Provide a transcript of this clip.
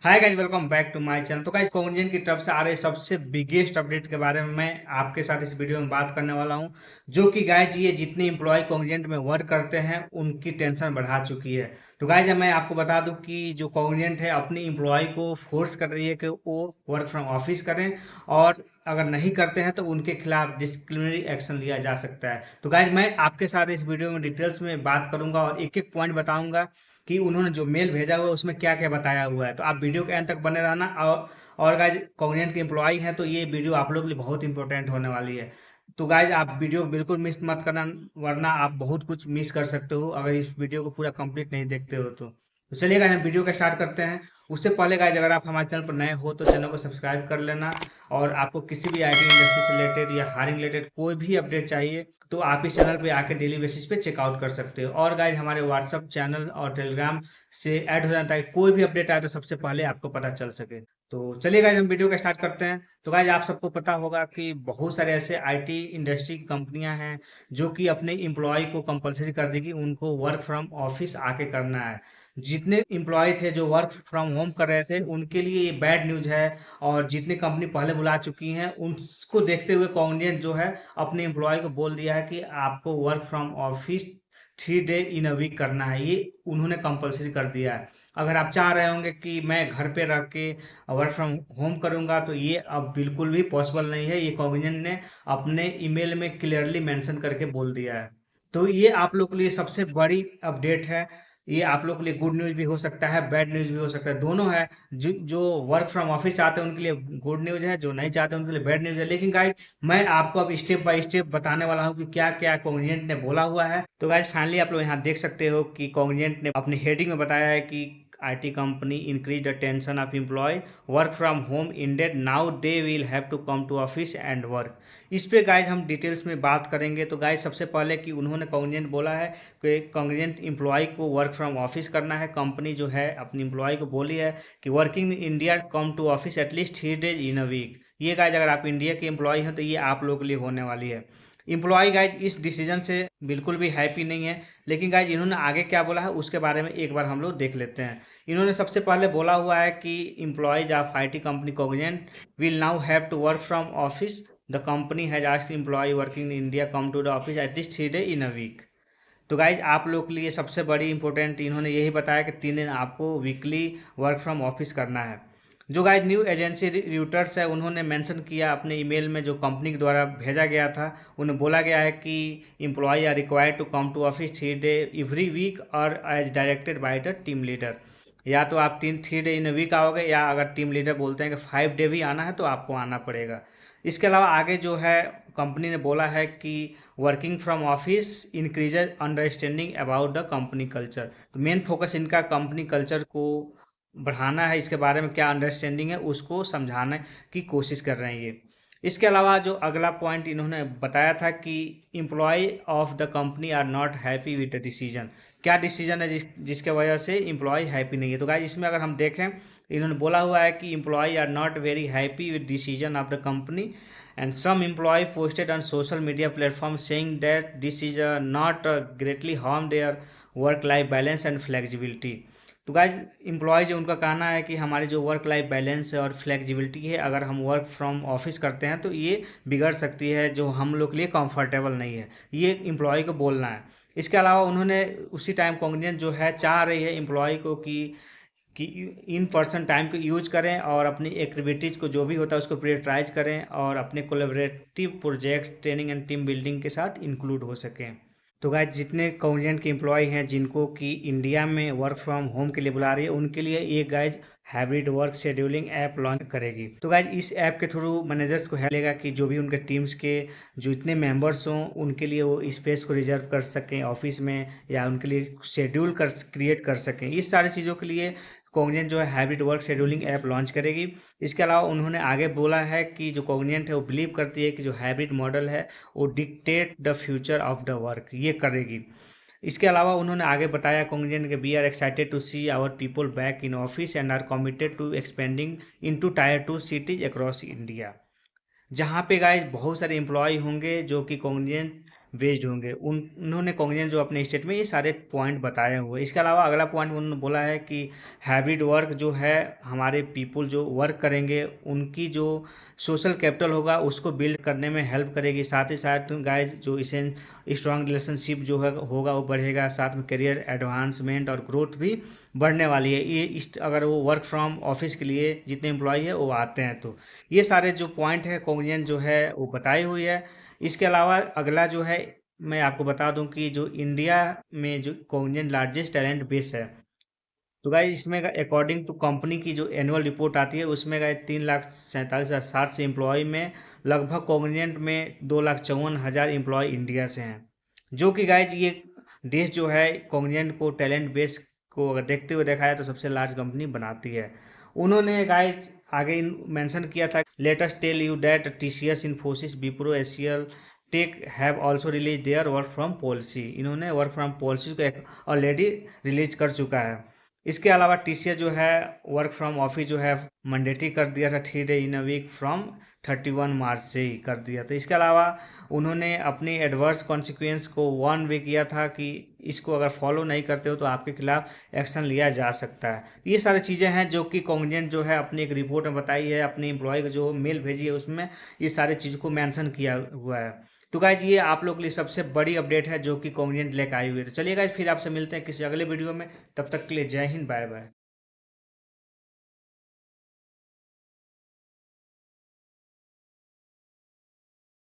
Hi guys, welcome back to my channel. तो guys, Cognizant की तरफ से आ रहे सबसे बिगेस्ट अपडेट के बारे में मैं आपके साथ इस वीडियो में बात करने वाला हूं, जो कि गाइज ये जितने एम्प्लॉय कॉग्निजेंट में वर्क करते हैं उनकी टेंशन बढ़ा चुकी है। तो गाइज, मैं आपको बता दूं कि जो कॉग्निजेंट है अपनी एम्प्लॉय को फोर्स कर रही है कि वो वर्क फ्रॉम ऑफिस करें, और अगर नहीं करते हैं तो उनके खिलाफ डिसिप्लिनरी एक्शन लिया जा सकता है। तो गाइज, मैं आपके साथ इस वीडियो में डिटेल्स में बात करूंगा और एक एक पॉइंट बताऊंगा कि उन्होंने जो मेल भेजा हुआ है उसमें क्या क्या बताया हुआ है। तो आप वीडियो के अंत तक बने रहना। और गाइज, कॉग्निजेंट के एम्प्लॉय हैं तो ये वीडियो आप लोग के लिए बहुत इंपॉर्टेंट होने वाली है। तो गाइज, आप वीडियो बिल्कुल मिस मत करना, वरना आप बहुत कुछ मिस कर सकते हो अगर इस वीडियो को पूरा कंप्लीट नहीं देखते हो तो चलिए गाइज, हम वीडियो का स्टार्ट करते हैं। उससे पहले गाइज, अगर आप हमारे चैनल पर नए हो तो चैनल को सब्सक्राइब कर लेना। और आपको किसी भी आईटी इंडस्ट्री से रिलेटेड या हायरिंग रिलेटेड कोई भी अपडेट चाहिए तो आप इस चैनल पे आके डेली बेसिस पे चेकआउट कर सकते हो। और गाइज, हमारे व्हाट्सअप चैनल और टेलीग्राम से ऐड हो जाता है, कोई भी अपडेट आए तो सबसे पहले आपको पता चल सके। तो चलिए गाइज, हम वीडियो का स्टार्ट करते हैं। तो गाइज, आप सबको पता होगा कि बहुत सारे ऐसे आईटी इंडस्ट्री की कंपनियां हैं जो कि अपने एम्प्लॉय को कंपलसरी कर देगी उनको वर्क फ्रॉम ऑफिस आके करना है। जितने एम्प्लॉय थे जो वर्क फ्रॉम होम कर रहे थे उनके लिए ये बैड न्यूज है। और जितनी कंपनी पहले बुला चुकी हैं उनको देखते हुए कॉग्निजेंट जो है अपने एम्प्लॉय को बोल दिया है कि आपको work from office 3 day in a week करना है। ये उन्होंने कंपलसरी कर दिया है। अगर आप चाह रहे होंगे कि मैं घर पे रह के वर्क फ्रॉम होम करूंगा तो ये अब बिल्कुल भी पॉसिबल नहीं है। ये कॉग्निजेंट ने अपने ईमेल में क्लियरली मेंशन करके बोल दिया है। तो ये आप लोग के लिए सबसे बड़ी अपडेट है। ये आप लोग के लिए गुड न्यूज भी हो सकता है, बैड न्यूज भी हो सकता है, दोनों है। जो वर्क फ्रॉम ऑफिस चाहते हैं उनके लिए गुड न्यूज है, जो नहीं चाहते उनके लिए बैड न्यूज है। लेकिन गाइज, मैं आपको अब स्टेप बाय स्टेप बताने वाला हूँ कि क्या क्या कॉग्निजेंट ने बोला हुआ है। तो गाइज, फाइनली आप लोग यहाँ देख सकते हो कि कॉग्निजेंट ने अपनी हेडिंग में बताया है कि IT company increase the tension of employ work from home ended now they will have to come to office and work. इस पे गाइज हम डिटेल्स में बात करेंगे। तो गाइज, सबसे पहले कि उन्होंने कॉग्निजेंट बोला है कि कॉन्ग्रेंट एम्प्लॉय को वर्क फ्रॉम ऑफिस करना है। कंपनी जो है अपनी एम्प्लॉय को बोली है कि working in India come to office at least 3 days in a week. ये गाइज, अगर आप इंडिया के एम्प्लॉय हैं तो ये आप लोगों के लिए होने वाली है। एम्प्लॉय गाइज इस डिसीजन से बिल्कुल भी हैप्पी नहीं है। लेकिन गाइज, इन्होंने आगे क्या बोला है उसके बारे में एक बार हम लोग देख लेते हैं। इन्होंने सबसे पहले बोला हुआ है कि employees of IT company Cognizant will now have to work from office. The company has asked employee working in India come to the office at least 3 day in a week. तो गाइज, आप लोग के लिए सबसे बड़ी इंपॉर्टेंट इन्होंने यही बताया कि 3 दिन आपको वीकली वर्क फ्रॉम ऑफिस करना है। जो गाइज न्यू एजेंसी रिक्रूटर्स है उन्होंने मेंशन किया अपने ईमेल में, जो कंपनी के द्वारा भेजा गया था, उन्हें बोला गया है कि employ are required to come to office 3 day every week और as directed by the team leader. या तो आप 3 डे इन वीक आओगे, या अगर टीम लीडर बोलते हैं कि 5 डे भी आना है तो आपको आना पड़ेगा। इसके अलावा आगे जो है कंपनी ने बोला है कि working from office increases understanding about the company culture. तो मेन फोकस इनका कंपनी कल्चर को बढ़ाना है, इसके बारे में क्या अंडरस्टैंडिंग है उसको समझाने की कोशिश कर रहे हैं ये। इसके अलावा जो अगला पॉइंट इन्होंने बताया था कि employee of the company are not happy with the decision. क्या डिसीजन है जिसके वजह से एम्प्लॉय हैप्पी नहीं है। तो गाइस, इसमें अगर हम देखें, इन्होंने बोला हुआ है कि employ are not very happy with decision of the company and some employee posted on social media platforms saying that this is not greatly harm their work life balance and flexibility। तो guys, employ जो उनका कहना है कि हमारी जो work life balance है और फ्लेक्सिबिलिटी है, अगर हम वर्क फ्रॉम ऑफिस करते हैं तो ये बिगड़ सकती है, जो हम लोग के लिए कंफर्टेबल नहीं है। ये एम्प्लॉय को बोलना है। इसके अलावा उन्होंने उसी टाइम कॉन्ग्निजेंट जो है चाह रही है एम्प्लॉय को कि इन पर्सन टाइम को यूज करें और अपनी एक्टिविटीज़ को जो भी होता है उसको प्रायोरिटाइज करें और अपने collaborative projects, training and team building के साथ इंक्लूड हो सकें। तो गाइज, जितने कॉन्ग्निजेंट के एम्प्लॉय हैं जिनको कि इंडिया में वर्क फ्रॉम होम के लिए बुला रही है उनके लिए एक guys hybrid work scheduling app launch करेगी। तो गाइज, इस ऐप के थ्रू मैनेजर्स को हेल्प मिलेगा कि जो भी उनके टीम्स के जो इतने मेंबर्स हों उनके लिए वो स्पेस को रिजर्व कर सकें ऑफिस में, या उनके लिए शेड्यूल क्रिएट कर सकें। इस सारी चीज़ों के लिए कॉग्निजेंट जो है hybrid work scheduling app launch करेगी। इसके अलावा उन्होंने आगे बोला है कि जो कॉग्निजेंट है वो बिलीव करती है कि जो हाइब्रिड मॉडल है वो dictate the future of the work, ये करेगी। इसके अलावा उन्होंने आगे बताया कॉग्निजेंट के we are excited to see our people back in office and are committed to expanding into tier 2 cities across India. जहाँ पे गाइज बहुत सारे एम्प्लॉय होंगे जो कि कॉग्निजेंट बेस्ड होंगे। उन्होंने कॉग्निजेंट जो अपने स्टेट में ये सारे पॉइंट बताए हुए। इसके अलावा अगला पॉइंट उन्होंने बोला है कि हाइब्रिड वर्क जो है, हमारे पीपुल जो वर्क करेंगे उनकी जो सोशल कैपिटल होगा उसको बिल्ड करने में हेल्प करेगी। साथ ही साथ गाइस जो इसे स्ट्रांग रिलेशनशिप जो है होगा वो बढ़ेगा। साथ में करियर एडवांसमेंट और ग्रोथ भी बढ़ने वाली है। ये अगर वो वर्क फ्रॉम ऑफिस के लिए जितने एम्प्लॉय है वो आते हैं तो ये सारे जो पॉइंट है कॉग्निजेंट जो है वो बताई हुई है। इसके अलावा अगला जो है मैं आपको बता दूं कि जो इंडिया में जो कॉग्निजेंट लार्जेस्ट टैलेंट बेस है, तो गाइस इसमें अकॉर्डिंग टू कंपनी की जो एनुअल रिपोर्ट आती है उसमें गाइस 3,47,060 से एम्प्लॉय में लगभग कॉग्निजेंट में 2,54,000 एम्प्लॉय इंडिया से हैं। जो कि गाइस ये देश जो है कॉग्निजेंट को टैलेंट बेस को अगर देखते हुए देखा है तो सबसे लार्ज कंपनी बनाती है। उन्होंने गाइस आगे मेंशन किया था, latest tell you that TCS, Infosys, Wipro, HCL tech have also release their work from policy. इन्होंने वर्क फ्रॉम पॉलिसी को ऑलरेडी रिलीज कर चुका है। इसके अलावा टीसीएस जो है वर्क फ्रॉम ऑफिस जो है मैंडेटरी कर दिया था 3 day in a week from 31 March से ही कर दिया था। इसके अलावा उन्होंने अपनी एडवर्स कॉन्सिक्वेंस को 1 वे किया था कि इसको अगर फॉलो नहीं करते हो तो आपके खिलाफ एक्शन लिया जा सकता है। ये सारी चीज़ें हैं जो कि कॉग्निजेंट जो है अपनी एक रिपोर्ट में बताई है, अपने एम्प्लॉय को जो मेल भेजी है उसमें ये सारी चीज़ को मेंशन किया हुआ है। तो गाइज ये आप लोग के लिए सबसे बड़ी अपडेट है जो कि कॉग्निजेंट लेकर आई हुई है। तो चलिए गाइज फिर आपसे मिलते हैं किसी अगले वीडियो में, तब तक के लिए जय हिंद, बाय बाय।